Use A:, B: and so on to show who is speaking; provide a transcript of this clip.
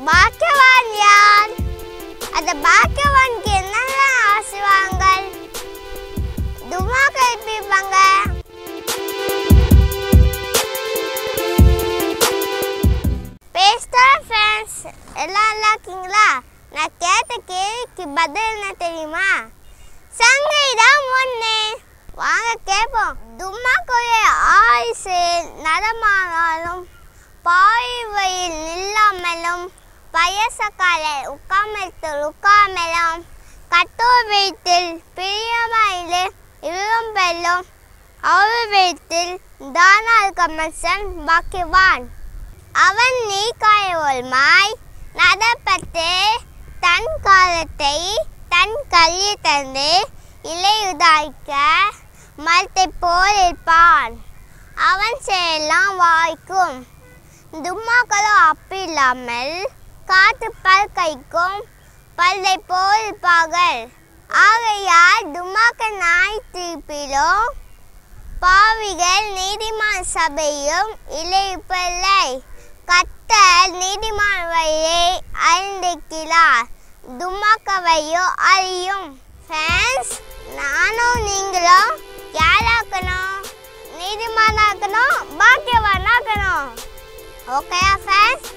A: பாக்கியவான் யார்? அந்த பாக்கியவானுக்கு என்னெல்லாம் ஆசீர்வாதங்கள் தும்மா கழிப்பிப்பாங்க? ஃப்ரெண்ட்ஸ் எல்லாம் நல்லா இருக்கீங்களா? நான் கேட்ட கேள்விக்கு பதில் என்ன தெரியுமா? சங்கீதம் 1. வாங்க கேட்போம். தும்மாக்குரிய ஆயுசு நடமானாலும் பாய்வையில் நில்லாமலும் வயசக்கால உட்காமலும் கட்டோர் வீட்டில் பிரியமாயிலே இரும்பெல்லும் அவர் வீட்டில் தானால் கமசன் பாக்கியவான். அவன் நீக்காயமாய் நடப்பட்டு தன் காலத்தை தன் கல்வி தந்து இலையுதாய்க்க மரத்தை போல் இருப்பான். அவன் செயலாம் வாய்க்கும். தும்மாக்களோ அப்பில்லாமல் காற்று பல் கைக்கும் பல்லை போல் இருப்பார்கள். ஆகையால் தும்மாக்கள் நாய் தீர்ப்பிலோ பாவிகள் நீதிமான் சபையும் இழைப்பில்லை. கர்த்தர் நீதிமான் வழியை அறிந்திருக்கிறார், தும்மாக்கவையோ அறியும். ஃப்ரெண்ட்ஸ், நானும் நீங்களும் யாராக்கணும்? நீதிமானாக்கணும், பாக்கியவானாக்கணும். ஓகேயா ஃப்ரெண்ட்ஸ்?